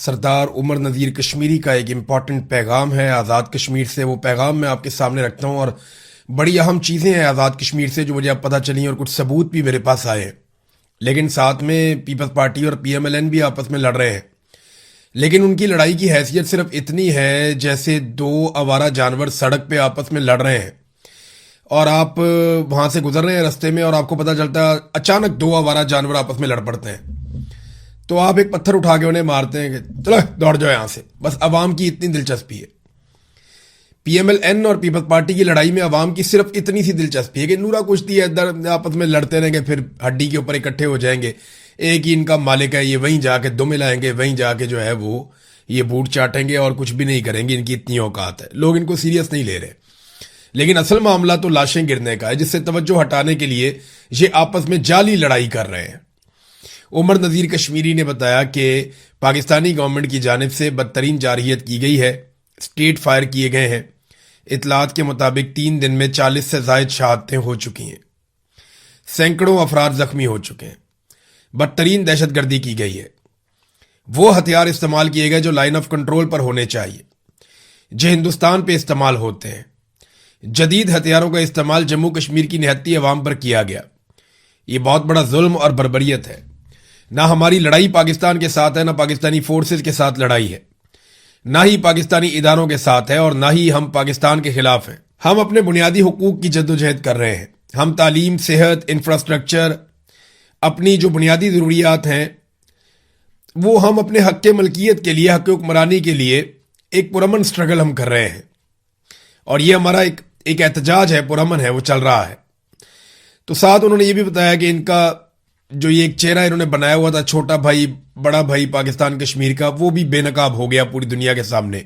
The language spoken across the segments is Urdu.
سردار عمر نذیر کشمیری کا ایک امپورٹنٹ پیغام ہے آزاد کشمیر سے. وہ پیغام میں آپ کے سامنے رکھتا ہوں اور بڑی اہم چیزیں ہیں آزاد کشمیر سے جو مجھے اب پتہ چلی اور کچھ ثبوت بھی میرے پاس آئے ہیں. لیکن ساتھ میں پیپلز پارٹی اور پی ایم ایل این بھی آپس میں لڑ رہے ہیں. لیکن ان کی لڑائی کی حیثیت صرف اتنی ہے جیسے دو آوارہ جانور سڑک پہ آپس میں لڑ رہے ہیں اور آپ وہاں سے گزر رہے ہیں رستے میں اور آپ کو پتہ چلتا ہے اچانک دو آوارہ جانور آپس میں لڑ پڑتے ہیں. تو آپ ایک پتھر اٹھا کے انہیں مارتے ہیں کہ چلو دوڑ جاؤ یہاں سے. بس عوام کی اتنی دلچسپی ہے. پی ایم ایل این اور پیپلز پارٹی کی لڑائی میں عوام کی صرف اتنی سی دلچسپی ہے کہ نورا کشتی ہے ادھر آپس میں لڑتے رہیں گے پھر ہڈی کے اوپر اکٹھے ہو جائیں گے. ایک ہی ان کا مالک ہے, یہ وہیں جا کے دم ملائیں گے, وہیں جا کے جو ہے وہ یہ بوٹ چاٹیں گے اور کچھ بھی نہیں کریں گے. ان کی اتنی اوقات ہے, لوگ ان کو سیریس نہیں لے رہے. لیکن اصل معاملہ تو لاشیں گرنے کا ہے جس سے توجہ ہٹانے کے لیے یہ آپس میں جعلی لڑائی کر رہے ہیں. عمر نذیر کشمیری نے بتایا کہ پاکستانی گورنمنٹ کی جانب سے بدترین جارحیت کی گئی ہے, اسٹریٹ فائر کیے گئے ہیں. اطلاعات کے مطابق 3 دن میں 40 سے زائد شہادتیں ہو چکی ہیں, سینکڑوں افراد زخمی ہو چکے ہیں. بدترین دہشت گردی کی گئی ہے. وہ ہتھیار استعمال کیے گئے جو لائن آف کنٹرول پر ہونے چاہیے, جو ہندوستان پہ استعمال ہوتے ہیں. جدید ہتھیاروں کا استعمال جموں کشمیر کی نہتی عوام پر کیا گیا. یہ بہت بڑا ظلم اور بربریت ہے. نہ ہماری لڑائی پاکستان کے ساتھ ہے, نہ پاکستانی فورسز کے ساتھ لڑائی ہے, نہ ہی پاکستانی اداروں کے ساتھ ہے, اور نہ ہی ہم پاکستان کے خلاف ہیں. ہم اپنے بنیادی حقوق کی جدوجہد کر رہے ہیں. ہم تعلیم, صحت, انفراسٹرکچر, اپنی جو بنیادی ضروریات ہیں وہ ہم اپنے حق کے ملکیت کے لیے, حق حکمرانی کے لیے ایک پرامن سٹرگل ہم کر رہے ہیں. اور یہ ہمارا ایک احتجاج ہے, پرامن ہے, وہ چل رہا ہے. تو ساتھ انہوں نے یہ بھی بتایا کہ ان کا جو یہ ایک چہرہ انہوں نے بنایا ہوا تھا چھوٹا بھائی بڑا بھائی پاکستان کشمیر کا, وہ بھی بے نقاب ہو گیا پوری دنیا کے سامنے.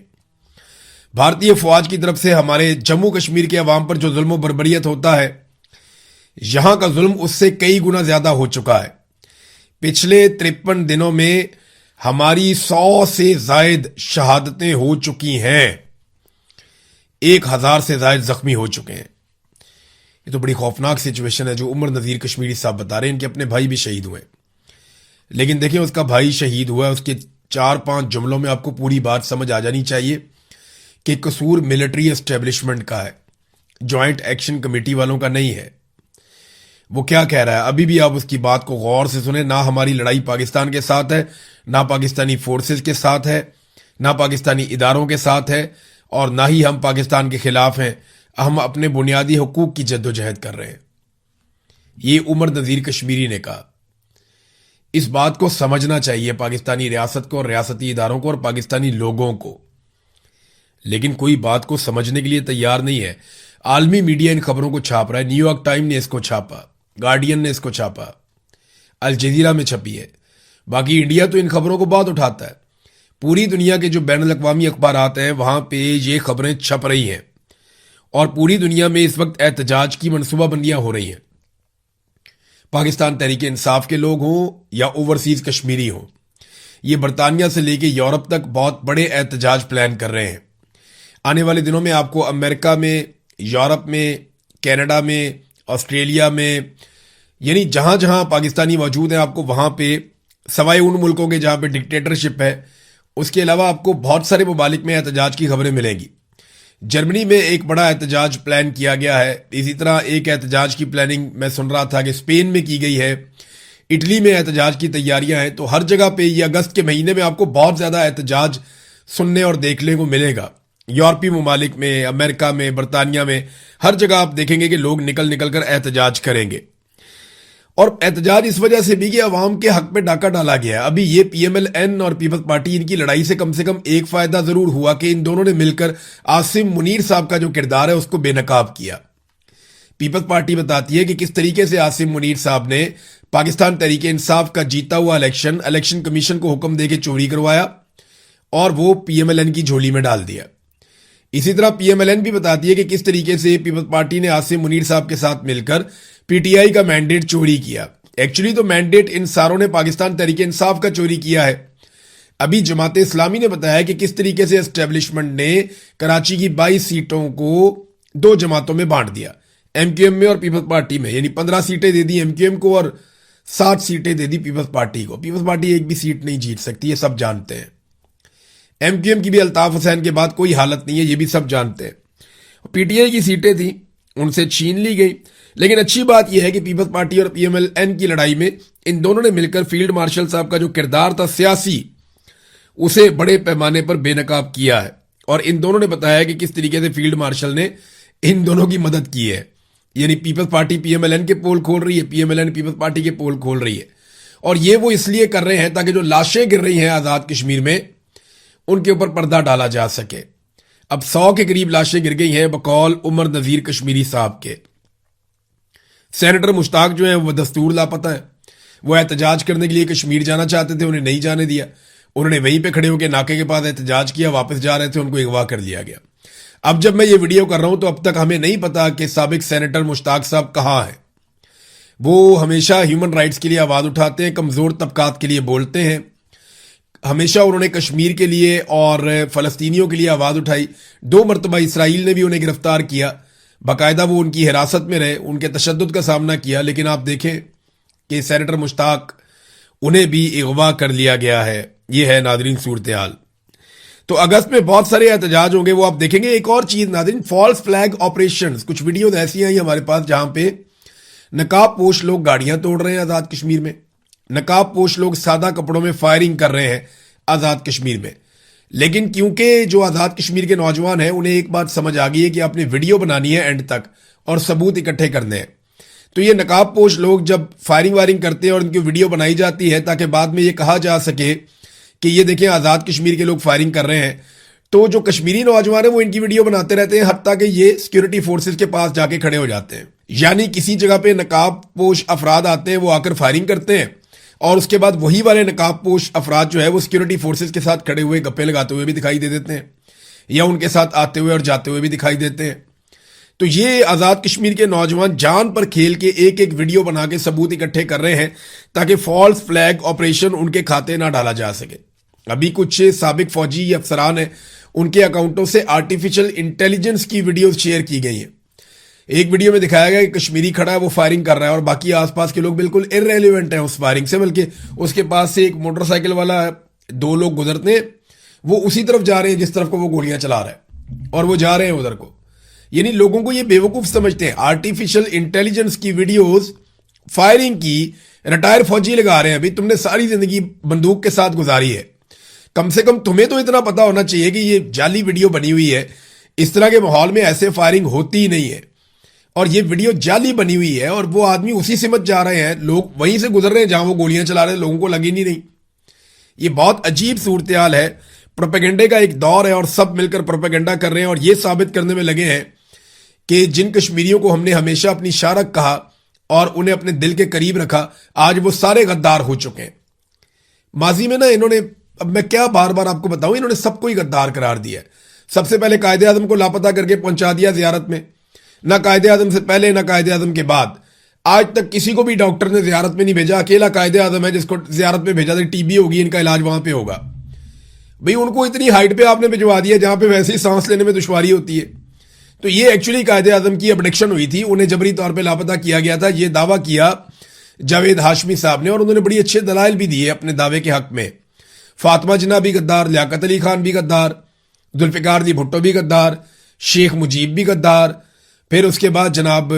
بھارتی فوج کی طرف سے ہمارے جموں کشمیر کے عوام پر جو ظلم و بربریت ہوتا ہے, یہاں کا ظلم اس سے کئی گنا زیادہ ہو چکا ہے. پچھلے 53 دنوں میں ہماری 100 سے زائد شہادتیں ہو چکی ہیں, 1000 سے زائد زخمی ہو چکے ہیں. یہ تو بڑی خوفناک سچویشن ہے جو عمر نذیر کشمیری صاحب بتا رہے ہیں. ان کے اپنے بھائی بھی شہید ہوئے, لیکن دیکھیں اس کا بھائی شہید ہوا ہے, اس کے 4-5 جملوں میں آپ کو پوری بات سمجھ آ جانی چاہیے کہ قصور ملٹری اسٹیبلشمنٹ کا ہے, جوائنٹ ایکشن کمیٹی والوں کا نہیں ہے. وہ کیا کہہ رہا ہے ابھی بھی آپ اس کی بات کو غور سے سنیں. نہ ہماری لڑائی پاکستان کے ساتھ ہے, نہ پاکستانی فورسز کے ساتھ ہے, نہ پاکستانی اداروں کے ساتھ ہے, اور نہ ہی ہم پاکستان کے خلاف ہیں. ہم اپنے بنیادی حقوق کی جدوجہد کر رہے ہیں. یہ عمر نذیر کشمیری نے کہا. اس بات کو سمجھنا چاہیے پاکستانی ریاست کو, اور ریاستی اداروں کو, اور پاکستانی لوگوں کو. لیکن کوئی بات کو سمجھنے کے لیے تیار نہیں ہے. عالمی میڈیا ان خبروں کو چھاپ رہا ہے. نیو یارک ٹائم نے اس کو چھاپا, گارڈین نے اس کو چھاپا, الجزیرہ میں چھپی ہے. باقی انڈیا تو ان خبروں کو بہت اٹھاتا ہے. پوری دنیا کے جو بین الاقوامی اخبارات ہیں وہاں پہ یہ خبریں چھپ رہی ہیں, اور پوری دنیا میں اس وقت احتجاج کی منصوبہ بندیاں ہو رہی ہیں. پاکستان تحریک انصاف کے لوگ ہوں یا اوورسیز کشمیری ہوں, یہ برطانیہ سے لے کے یورپ تک بہت بڑے احتجاج پلان کر رہے ہیں. آنے والے دنوں میں آپ کو امریکہ میں, یورپ میں, کینیڈا میں, آسٹریلیا میں, یعنی جہاں جہاں پاکستانی موجود ہیں آپ کو وہاں پہ, سوائے ان ملکوں کے جہاں پہ ڈکٹیٹرشپ ہے, اس کے علاوہ آپ کو بہت سارے ممالک میں احتجاج کی خبریں ملیں گی. جرمنی میں ایک بڑا احتجاج پلان کیا گیا ہے. اسی طرح ایک احتجاج کی پلاننگ میں سن رہا تھا کہ اسپین میں کی گئی ہے. اٹلی میں احتجاج کی تیاریاں ہیں. تو ہر جگہ پہ یہ اگست کے مہینے میں آپ کو بہت زیادہ احتجاج سننے اور دیکھنے کو ملے گا. یورپی ممالک میں, امریکہ میں, برطانیہ میں, ہر جگہ آپ دیکھیں گے کہ لوگ نکل نکل کر احتجاج کریں گے. اور احتجاج اس وجہ سے بھی کہ عوام کے حق پہ ڈاکہ ڈالا گیا ہے. ابھی یہ پی ایم ایل این اور پیپلز پارٹی ان کی لڑائی سے کم ایک فائدہ ضرور ہوا کہ ان دونوں نے مل کر عاصم منیر صاحب کا جو کردار ہے اس کو بے نقاب کیا. پیپلز پارٹی بتاتی ہے کہ کس طریقے سے عاصم منیر صاحب نے پاکستان تحریک انصاف کا جیتا ہوا الیکشن کمیشن کو حکم دے کے چوری کروایا اور وہ پی ایم ایل این کی جھولی میں ڈال دیا. اسی طرح پی ایم ایل این بھی بتاتی ہے کہ کس طریقے سے پیپلز پارٹی نے عاصم منیر صاحب کے ساتھ مل کر پی ٹی آئی کا مینڈیٹ چوری کیا. ایکچولی تو مینڈیٹ ان ساروں نے پاکستان تحریک انصاف کا چوری کیا ہے. ابھی جماعت اسلامی نے بتایا کہ کس طریقے سے اسٹیبلشمنٹ نے کراچی کی 22 سیٹوں کو 2 جماعتوں میں بانٹ دیا, ایم کیو ایم میں اور پیپلز پارٹی میں. یعنی 15 سیٹیں دے دی ایم کیو ایم کو اور 7 سیٹیں دے دی پیپلز پارٹی کو. پیپلز پارٹی ایک بھی سیٹ نہیں جیت سکتی, یہ سب جانتے ہیں. ایم کیو ایم کی بھی الطاف حسین کے بعد کوئی حالت نہیں ہے، یہ بھی سب جانتے ہیں۔ پی ٹی آئی کی سیٹیں تھیں، ان سے چھین لی گئی، لیکن اچھی بات یہ ہے کہ پیپلز پارٹی اور پی ایم ایل این کی لڑائی میں ان دونوں نے مل کر فیلڈ مارشل صاحب کا جو کردار تھا سیاسی، اسے بڑے پیمانے پر بے نقاب کیا ہے، اور ان دونوں نے بتایا کہ کس طریقے سے فیلڈ مارشل نے ان دونوں کی مدد کی ہے۔ یعنی Peoples Party P M L N کے پول کھول رہی ہے، P M L N Peoples Party کے پول کھول رہی ہے، اور یہ وہ اس لیے کر رہے ہیں تاکہ جو لاشیں گر رہی ہیں آزاد کشمیر میں ان کے اوپر پردہ ڈالا جا سکے۔ اب 100 کے قریب لاشیں گر گئی ہیں بقول عمر نذیر کشمیری صاحب کے۔ سینیٹر مشتاق جو ہیں وہ دستور لاپتہ ہیں، وہ احتجاج کرنے کے لیے کشمیر جانا چاہتے تھے، انہیں نہیں جانے دیا، انہوں نے وہیں پہ کھڑے ہو کے ناکے کے پاس احتجاج کیا، واپس جا رہے تھے، ان کو اغوا کر لیا گیا۔ اب جب میں یہ ویڈیو کر رہا ہوں تو اب تک ہمیں نہیں پتا کہ سابق سینیٹر مشتاق صاحب کہاں ہیں۔ وہ ہمیشہ ہیومن رائٹس کے لیے آواز اٹھاتے ہیں، کمزور طبقات کے لیے بولتے ہیں، ہمیشہ انہوں نے کشمیر کے لیے اور فلسطینیوں کے لیے آواز اٹھائی۔ 2 مرتبہ اسرائیل نے بھی انہیں گرفتار کیا، باقاعدہ وہ ان کی حراست میں رہے، ان کے تشدد کا سامنا کیا، لیکن آپ دیکھیں کہ سینیٹر مشتاق انہیں بھی اغوا کر لیا گیا ہے۔ یہ ہے ناظرین صورتحال۔ تو اگست میں بہت سارے احتجاج ہوں گے، وہ آپ دیکھیں گے۔ ایک اور چیز ناظرین، فالس فلیگ آپریشنز، کچھ ویڈیوز ایسی ہیں ہمارے پاس جہاں پہ نقاب پوش لوگ گاڑیاں توڑ رہے ہیں آزاد کشمیر میں، نقاب پوش لوگ سادہ کپڑوں میں فائرنگ کر رہے ہیں آزاد کشمیر میں، لیکن کیونکہ جو آزاد کشمیر کے نوجوان ہیں انہیں ایک بات سمجھ آ گئی ہے کہ آپ نے ویڈیو بنانی ہے اینڈ تک اور ثبوت اکٹھے کرنے ہیں، تو یہ نقاب پوش لوگ جب فائرنگ وائرنگ کرتے ہیں اور ان کی ویڈیو بنائی جاتی ہے تاکہ بعد میں یہ کہا جا سکے کہ یہ دیکھیں آزاد کشمیر کے لوگ فائرنگ کر رہے ہیں، تو جو کشمیری نوجوان ہیں وہ ان کی ویڈیو بناتے رہتے ہیں، حتیٰ کہ یہ سیکیورٹی فورسز کے پاس جا کے کھڑے ہو جاتے ہیں۔ یعنی کسی جگہ پہ نقاب پوش افراد آتے ہیں، وہ آ کر فائرنگ کرتے ہیں، اور اس کے بعد وہی والے نقاب پوش افراد جو ہے وہ سیکیورٹی فورسز کے ساتھ کھڑے ہوئے گپے لگاتے ہوئے بھی دکھائی دے دیتے ہیں، یا ان کے ساتھ آتے ہوئے اور جاتے ہوئے بھی دکھائی دیتے ہیں۔ تو یہ آزاد کشمیر کے نوجوان جان پر کھیل کے ایک ایک ویڈیو بنا کے ثبوت اکٹھے کر رہے ہیں تاکہ فالس فلیگ آپریشن ان کے کھاتے نہ ڈالا جا سکے۔ ابھی کچھ سابق فوجی افسران ہیں، ان کے اکاؤنٹوں سے آرٹیفیشل انٹیلیجنس کی ویڈیوز شیئر کی گئی ہیں۔ ایک ویڈیو میں دکھایا گیا کہ کشمیری کھڑا ہے، وہ فائرنگ کر رہا ہے، اور باقی آس پاس کے لوگ بالکل ارریلیونٹ ہیں اس فائرنگ سے، بلکہ اس کے پاس سے ایک موٹر سائیکل والا 2 لوگ گزرتے ہیں، وہ اسی طرف جا رہے ہیں جس طرف کو وہ گولیاں چلا رہا ہے، اور وہ جا رہے ہیں ادھر کو۔ یعنی لوگوں کو یہ بیوقوف سمجھتے ہیں۔ آرٹیفیشل انٹیلیجنس کی ویڈیوز فائرنگ کی ریٹائر فوجی لگا رہے ہیں۔ ابھی تم نے ساری زندگی بندوق کے ساتھ گزاری ہے، کم سے کم تمہیں تو اتنا پتا ہونا چاہیے کہ یہ جعلی ویڈیو بنی ہوئی ہے، اس طرح کے ماحول میں ایسے فائرنگ ہوتی ہی نہیں ہے، اور یہ ویڈیو جعلی بنی ہوئی ہے، اور وہ آدمی اسی سمت جا رہے ہیں، لوگ وہیں سے گزر رہے ہیں جہاں وہ گولیاں چلا رہے ہیں، لوگوں کو لگی نہیں۔ یہ بہت عجیب صورتحال ہے، پروپیگنڈے کا ایک دور ہے، اور سب مل کر پروپیگنڈا کر رہے ہیں، اور یہ ثابت کرنے میں لگے ہیں کہ جن کشمیریوں کو ہم نے ہمیشہ اپنی شارک کہا اور انہیں اپنے دل کے قریب رکھا، آج وہ سارے غدار ہو چکے ہیں۔ ماضی میں انہوں نے، اب میں کیا بار بار آپ کو بتاؤں، انہوں نے سب کو ہی غدار قرار دیا ہے۔ سب سے پہلے قائد اعظم کو لاپتہ کر کے پہنچا دیا زیارت میں، نہ قائد اعظم سے پہلے نہ قائد اعظم کے بعد آج تک کسی کو بھی ڈاکٹر نے زیارت میں نہیں بھیجا، اکیلا قائد اعظم ہے جس کو زیارت میں بھیجا تھا، ٹی بی ہوگی، ان کا علاج وہاں پہ ہوگا۔ بھئی ان کو اتنی ہائٹ پہ آپ نے بھجوا دیا جہاں پہ ویسے ہی سانس لینے میں دشواری ہوتی ہے۔ تو یہ ایکچولی قائد اعظم کی ابڈکشن ہوئی تھی، انہیں جبری طور پہ لاپتہ کیا گیا تھا، یہ دعویٰ کیا جاوید ہاشمی صاحب نے، اور انہوں نے بڑی اچھے دلائل بھی دیے اپنے دعوے کے حق میں۔ فاطمہ جناح بھی غدار، لیاقت علی خان بھی غدار، ذوالفقار دی بھٹو بھی غدار، شیخ مجیب بھی غدار، پھر اس کے بعد جناب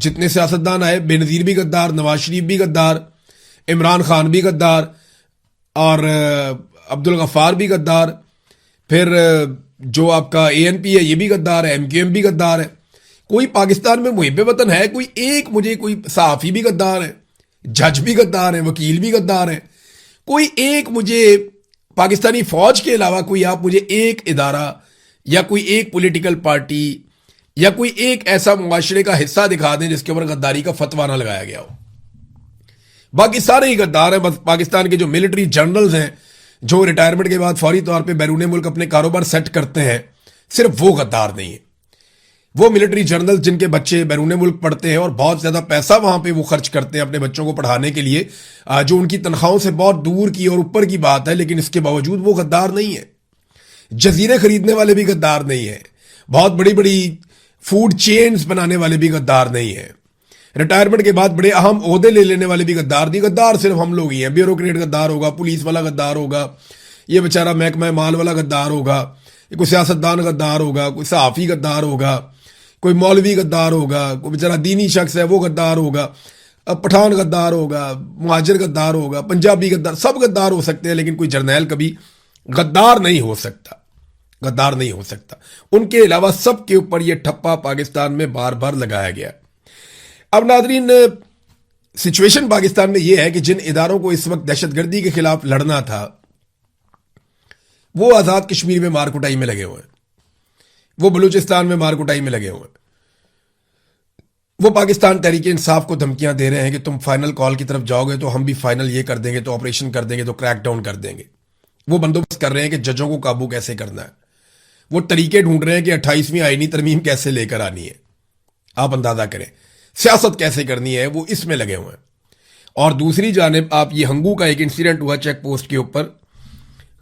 جتنے سیاستدان آئے، بے نظیر بھی غدار، نواز شریف بھی غدار، عمران خان بھی غدار، اور عبدالغفار بھی غدار، پھر جو آپ کا اے این پی ہے یہ بھی غدار ہے، ایم کیو ایم بھی غدار ہے۔ کوئی پاکستان میں محب وطن ہے کوئی ایک؟ مجھے کوئی صحافی بھی غدار ہے، جج بھی غدار ہیں، وکیل بھی غدار ہیں، کوئی ایک مجھے پاکستانی فوج کے علاوہ کوئی آپ مجھے ایک ادارہ یا کوئی ایک پولیٹیکل پارٹی یا کوئی ایک ایسا معاشرے کا حصہ دکھا دیں جس کے اوپر غداری کا فتویٰ نہ لگایا گیا ہو۔ باقی سارے ہی غدار ہیں۔ بس پاکستان کے جو ملٹری جنرلز ہیں جو ریٹائرمنٹ کے بعد فوری طور پہ بیرون ملک اپنے کاروبار سیٹ کرتے ہیں، صرف وہ غدار نہیں ہیں۔ وہ ملٹری جنرل جن کے بچے بیرون ملک پڑھتے ہیں اور بہت زیادہ پیسہ وہاں پہ وہ خرچ کرتے ہیں اپنے بچوں کو پڑھانے کے لیے، جو ان کی تنخواہوں سے بہت دور کی اور اوپر کی بات ہے، لیکن اس کے باوجود وہ غدار نہیں ہے۔ جزیرے خریدنے والے بھی غدار نہیں ہیں، بہت بڑی بڑی فوڈ چینز بنانے والے بھی غدار نہیں ہیں، ریٹائرمنٹ کے بعد بڑے اہم عہدے لے لینے والے بھی غدار نہیں۔ غدار صرف ہم لوگ ہی ہیں۔ بیوروکریٹ غدار ہوگا، پولیس والا غدار ہوگا، یہ بیچارہ محکمہ مال والا غدار ہوگا, کوئی سیاستدان غدار ہوگا, کوئی صحافی غدار ہوگا, کوئی مولوی غدار ہوگا, کوئی بیچارہ دینی شخص ہے وہ غدار ہوگا, پٹھان غدار ہوگا, مہاجر غدار ہوگا, پنجابی غدار, سب غدار ہو سکتے ہیں, لیکن کوئی جرنیل کبھی غدار نہیں ہو سکتا, غدار نہیں ہو سکتا. ان کے علاوہ سب کے اوپر یہ ٹھپا پاکستان میں بار بار لگایا گیا. اب ناظرین, سچویشن پاکستان میں یہ ہے کہ جن اداروں کو اس وقت دہشت گردی کے خلاف لڑنا تھا وہ آزاد کشمیر میں مار کٹائی میں لگے ہوئے ہیں, وہ بلوچستان میں مار کٹائی میں لگے ہوئے ہیں, وہ پاکستان تحریک انصاف کو دھمکیاں دے رہے ہیں کہ تم فائنل کال کی طرف جاؤ گے تو ہم بھی فائنل یہ کر دیں گے, تو آپریشن کر دیں گے, تو کریک ڈاؤن کر دیں گے. وہ بندوبست کر رہے ہیں کہ ججوں کو قابو کیسے کرنا ہے, وہ طریقے ڈھونڈ رہے ہیں کہ 28ویں آئینی ترمیم کیسے لے کر آنی ہے. آپ اندازہ کریں سیاست کیسے کرنی ہے, وہ اس میں لگے ہوئے ہیں. اور دوسری جانب آپ یہ ہنگو کا ایک انسیڈنٹ ہوا چیک پوسٹ کے اوپر,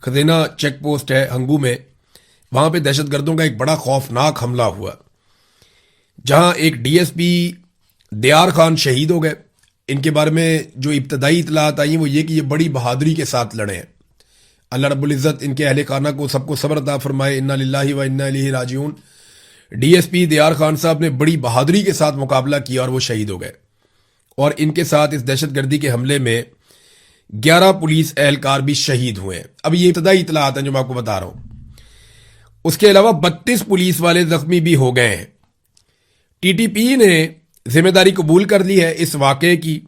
خزینہ چیک پوسٹ ہے ہنگو میں, وہاں پہ دہشت گردوں کا ایک بڑا خوفناک حملہ ہوا, جہاں ایک ڈی ایس پی دیار خان شہید ہو گئے. ان کے بارے میں جو ابتدائی اطلاعات آئی وہ یہ کہ یہ بڑی بہادری کے ساتھ لڑے ہیں. اللہ رب العزت ان کے اہل خانہ کو سب کو صبر عطا فرمائے, انا للہ و انا الیہ راجعون. ڈی ایس پی دیار خان صاحب نے بڑی بہادری کے ساتھ مقابلہ کیا اور وہ شہید ہو گئے. اور ان کے ساتھ اس دہشت گردی کے حملے میں 11 پولیس اہلکار بھی شہید ہوئے ہیں. اب یہ ابتدائی اطلاعات ہیں جو میں آپ کو بتا رہا ہوں. اس کے علاوہ 32 پولیس والے زخمی بھی ہو گئے ہیں. ٹی ٹی پی نے ذمہ داری قبول کر لی ہے اس واقعے کی,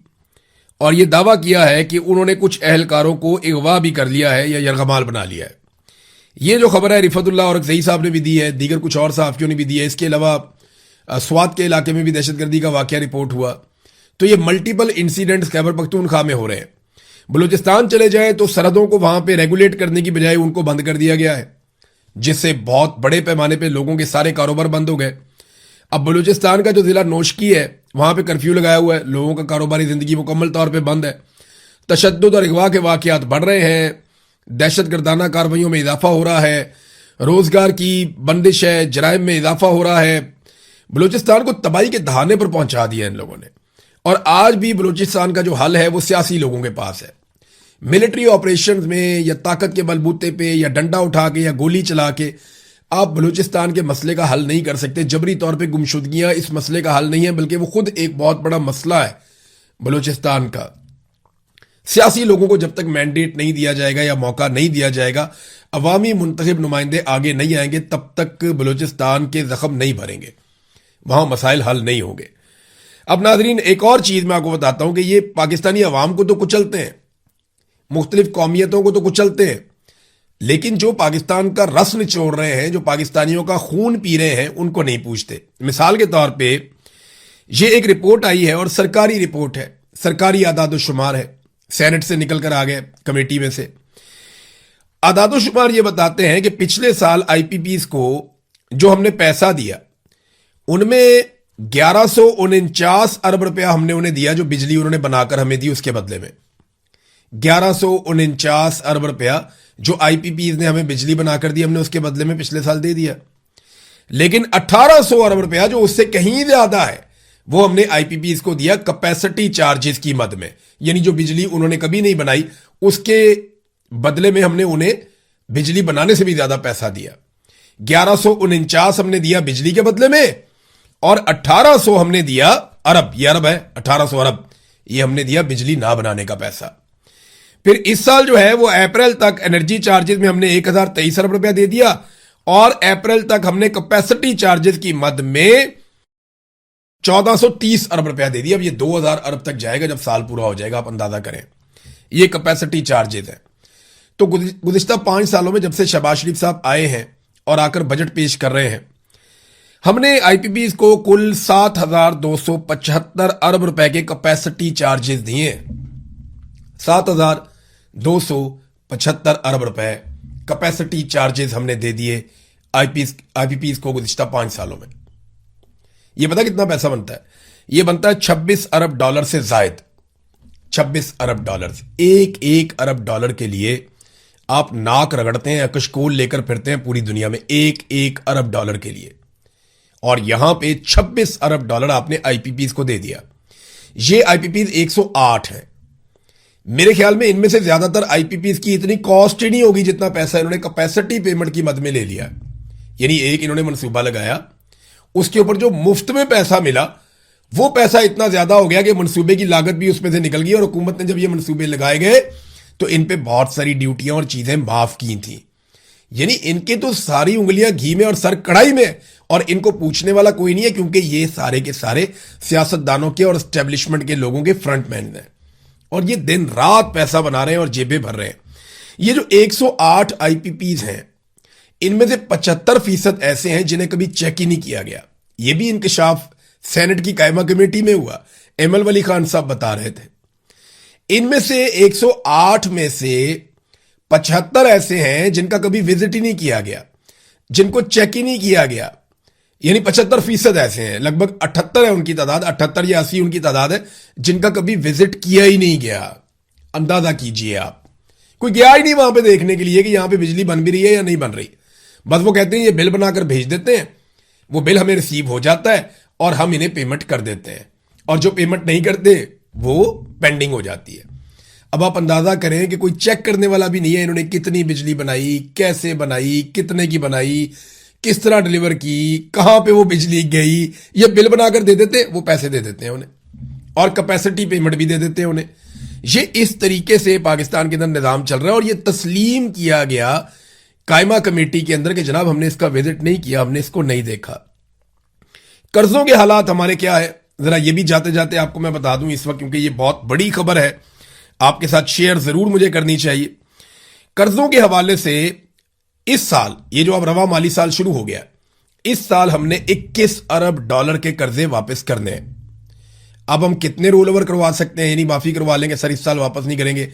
اور یہ دعویٰ کیا ہے کہ انہوں نے کچھ اہلکاروں کو اغوا بھی کر لیا ہے یا یرغمال بنا لیا ہے. یہ جو خبر ہے رفعت اللہ اور زئی صاحب نے بھی دی ہے, دیگر کچھ اور صحافیوں نے بھی دی ہے. اس کے علاوہ سوات کے علاقے میں بھی دہشت گردی کا واقعہ رپورٹ ہوا. تو یہ ملٹیپل انسیڈنٹس خیبر پختونخوا میں ہو رہے ہیں. بلوچستان چلے جائیں تو سرحدوں کو وہاں پہ ریگولیٹ کرنے کی بجائے ان کو بند کر دیا گیا ہے, جس سے بہت بڑے پیمانے پہ لوگوں کے سارے کاروبار بند ہو گئے. اب بلوچستان کا جو ضلع نوشکی ہے وہاں پہ کرفیو لگایا ہوا ہے, لوگوں کا کاروباری زندگی مکمل طور پہ بند ہے. تشدد اور اغوا کے واقعات بڑھ رہے ہیں, دہشت گردانہ کارروائیوں میں اضافہ ہو رہا ہے, روزگار کی بندش ہے, جرائم میں اضافہ ہو رہا ہے. بلوچستان کو تباہی کے دہانے پر پہنچا دیا ان لوگوں نے. اور آج بھی بلوچستان کا جو حل ہے وہ سیاسی لوگوں کے پاس ہے. ملٹری آپریشنز میں یا طاقت کے بلبوتے پہ یا ڈنڈا اٹھا کے یا گولی چلا کے آپ بلوچستان کے مسئلے کا حل نہیں کر سکتے. جبری طور پہ گمشدگیاں اس مسئلے کا حل نہیں ہے, بلکہ وہ خود ایک بہت بڑا مسئلہ ہے بلوچستان کا. سیاسی لوگوں کو جب تک مینڈیٹ نہیں دیا جائے گا یا موقع نہیں دیا جائے گا, عوامی منتخب نمائندے آگے نہیں آئیں گے, تب تک بلوچستان کے زخم نہیں بھریں گے, وہاں مسائل حل نہیں ہوں گے. اب ناظرین ایک اور چیز میں آپ کو بتاتا ہوں کہ یہ پاکستانی عوام کو تو کچلتے ہیں, مختلف قومیتوں کو تو کچلتے ہیں, لیکن جو پاکستان کا رس نچوڑ رہے ہیں, جو پاکستانیوں کا خون پی رہے ہیں, ان کو نہیں پوچھتے. مثال کے طور پہ یہ ایک رپورٹ آئی ہے اور سرکاری رپورٹ ہے, سرکاری اعداد و شمار ہے, سینٹ سے نکل کر آ گئے کمیٹی میں سے. اعداد و شمار یہ بتاتے ہیں کہ پچھلے سال آئی پی پیز کو جو ہم نے پیسہ دیا ان میں 1149 ارب روپیہ ہم نے انہیں دیا, جو بجلی انہوں نے بنا کر ہمیں دی اس کے بدلے میں. 1149 ارب روپیہ جو آئی پی پیز نے ہمیں بجلی بنا کر دی, ہم نے اس کے بدلے میں پچھلے سال دے دیا. لیکن 1800 ارب روپیہ جو اس سے کہیں زیادہ ہے وہ ہم نے آئی پی پیز کو دیا کیپیسٹی چارجز کی مد میں, یعنی جو بجلی انہوں نے کبھی نہیں بنائی اس کے بدلے میں ہم نے انہیں بجلی بنانے سے بھی زیادہ پیسہ دیا. 1149 ہم نے دیا بجلی کے بدلے میں, اور 1800 ہم نے دیا ارب, یہ ارب ہے, 1800 ارب یہ ہم نے دیا بجلی نہ بنانے کا پیسہ. پھر اس سال جو ہے وہ اپریل تک انرجی چارجز میں ہم نے 1023 ارب روپیہ دے دیا, اور اپریل تک ہم نے کیپیسٹی چارجز کی مد میں 1430 ارب روپیہ دے دیا. اب یہ 2000 ارب تک جائے گا جب سال پورا ہو جائے گا, آپ اندازہ کریں. یہ کیپیسٹی چارجز ہے. تو گزشتہ 5 سالوں میں جب سے شہباز شریف صاحب آئے ہیں اور آ کر بجٹ پیش کر رہے ہیں, ہم نے آئی پی پیز کو کل 7275 ارب روپے کے کیپیسٹی چارجز دیے ہیں. 7275 ارب روپے کیپیسٹی چارجز ہم نے دے دیے آئی پی پیز کو گزشتہ 5 سالوں میں. یہ پتا کتنا پیسہ بنتا ہے؟ یہ بنتا ہے 26 ارب ڈالر سے زائد. 26 ارب ڈالر, ایک ارب ڈالر کے لیے آپ ناک رگڑتے ہیں, کشکول لے کر پھرتے ہیں پوری دنیا میں, ایک ارب ڈالر کے لیے. اور یہاں پہ 26 ارب ڈالر آپ نے آئی پی پیز کو دے دیا. یہ آئی پی پیز 108 ہے. میرے خیال میں ان میں سے زیادہ تر آئی پی پیز کی اتنی کاسٹ ہی نہیں ہوگی جتنا پیسہ انہوں نے کیپیسٹی پیمنٹ کی مد میں لے لیا. یعنی ایک انہوں نے منصوبہ لگایا, اس کے اوپر جو مفت میں پیسہ ملا وہ پیسہ اتنا زیادہ ہو گیا کہ منصوبے کی لاگت بھی اس میں سے نکل گئی, اور حکومت نے جب یہ منصوبے لگائے گئے تو ان پہ بہت ساری ڈیوٹیاں اور چیزیں معاف کی تھیں. یعنی ان کے تو ساری انگلیاں گھی میں اور سر کڑھائی میں, اور ان کو پوچھنے والا کوئی نہیں ہے, کیونکہ یہ سارے کے سارے سیاستدانوں کے اور اسٹیبلشمنٹ کے لوگوں کے فرنٹ مین ہیں, اور یہ دن رات پیسہ بنا رہے ہیں اور جیبیں بھر رہے ہیں. یہ جو 108 آئی پی پیز ہیں, ان میں سے 75% ایسے ہیں جنہیں کبھی چیک ہی نہیں کیا گیا. یہ بھی انکشاف سینٹ کی قائمہ کمیٹی میں ہوا, ایمل ولی خان صاحب بتا رہے تھے. ان میں سے 108 میں سے 75 ایسے ہیں جن کا کبھی وزٹ ہی نہیں کیا گیا, جن کو چیک ہی نہیں کیا گیا. یعنی 75% ایسے ہیں, لگ بھگ 78 ہے ان کی تعداد, 78 یا 80 ان کی تعداد ہے جن کا کبھی وزٹ کیا ہی نہیں گیا. اندازہ کیجئے آپ, کوئی گیا ہی نہیں وہاں پہ دیکھنے کے لیے کہ یہاں پہ بجلی بن بھی رہی ہے یا نہیں بن رہی. بس وہ کہتے ہیں یہ بل بنا کر بھیج دیتے ہیں, وہ بل ہمیں ریسیو ہو جاتا ہے اور ہم انہیں پیمنٹ کر دیتے ہیں, اور جو پیمنٹ نہیں کرتے وہ پینڈنگ ہو جاتی ہے. اب آپ اندازہ کریں کہ کوئی چیک کرنے والا بھی نہیں ہے انہوں نے کتنی بجلی بنائی, کیسے بنائی, کتنے کی بنائی, کس طرح ڈیلیور کی, کہاں پہ وہ بجلی گئی. یہ بل بنا کر دے دیتے, وہ پیسے دے دیتے ہیں انہیں, اور کیپیسٹی پیمنٹ بھی دے دیتے ہیں انہیں. یہ اس طریقے سے پاکستان کے اندر نظام چل رہا ہے, اور یہ تسلیم کیا گیا قائمہ کمیٹی کے اندر کہ جناب ہم نے اس کا وزٹ نہیں کیا, ہم نے اس کو نہیں دیکھا. قرضوں کے حالات ہمارے کیا ہے, ذرا یہ بھی جاتے جاتے آپ کو میں بتا دوں اس وقت, کیونکہ یہ بہت بڑی خبر ہے, آپ کے ساتھ شیئر ضرور مجھے کرنی چاہیے. قرضوں کے حوالے سے اس سال, یہ جو اب رواں مالی سال شروع ہو گیا, اس سال ہم نے 21 ارب ڈالر کے قرضے واپس کرنے ہیں. اب ہم کتنے رول اوور کروا سکتے ہیں, یعنی معافی کروا لیں گے, سر اس سال واپس نہیں کریں گے,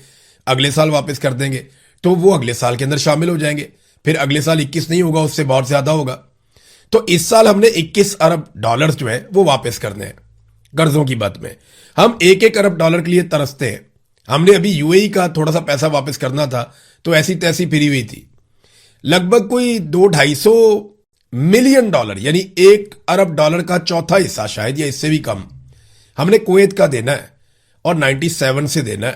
اگلے سال واپس کر دیں گے, تو وہ اگلے سال کے اندر شامل ہو جائیں گے. پھر اگلے سال 21 نہیں ہوگا, اس سے بہت زیادہ ہوگا. تو اس سال ہم نے 21 ارب ڈالر جو ہے وہ واپس کرنے ہیں قرضوں کی بات میں. ہم 1-1 ارب ڈالر کے لیے ترستے ہیں. ہم نے ابھی یو اے ای کا تھوڑا سا پیسہ واپس کرنا تھا, تو ایسی تیسی پھری ہوئی تھی. لگ بھگ کوئی 200-250 ملین ڈالر, یعنی 1 ارب ڈالر کا چوتھا حصہ شاید, یا اس سے بھی کم, ہم نے کویت کا دینا ہے, اور 97 سے دینا ہے.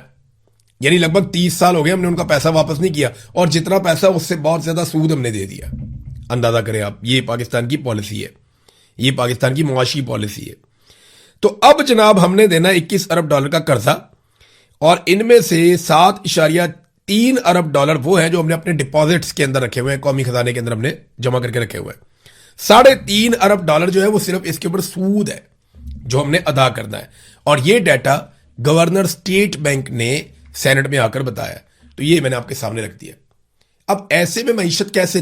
یعنی لگ بھگ 30 سال ہو گئے ہم نے ان کا پیسہ واپس نہیں کیا, اور جتنا پیسہ اس سے بہت زیادہ سود ہم نے دے دیا. اندازہ کریں آپ, یہ پاکستان کی پالیسی ہے, یہ پاکستان کی معاشی پالیسی ہے. تو اب جناب ہم نے دینا 21 ارب ڈالر کا قرضہ, اور ان میں سے 7.3 ارب ڈالر وہ ہیں جو ہم نے اپنے ڈپازٹس کے اندر رکھے ہوئے ہیں, قومی خزانے کے اندر ہم نے جمع کر کے رکھے ہوئے ہیں. 3.5 ارب ڈالر جو ہے وہ صرف اس کے اوپر سود ہے جو ہم نے ادا کرنا ہے, اور یہ ڈیٹا گورنر اسٹیٹ بینک نے سینٹ میں آ کر بتایا. تو یہ میں نے آپ کے سامنے رکھ دیا. اب ایسے میں معیشت کیسے چلے؟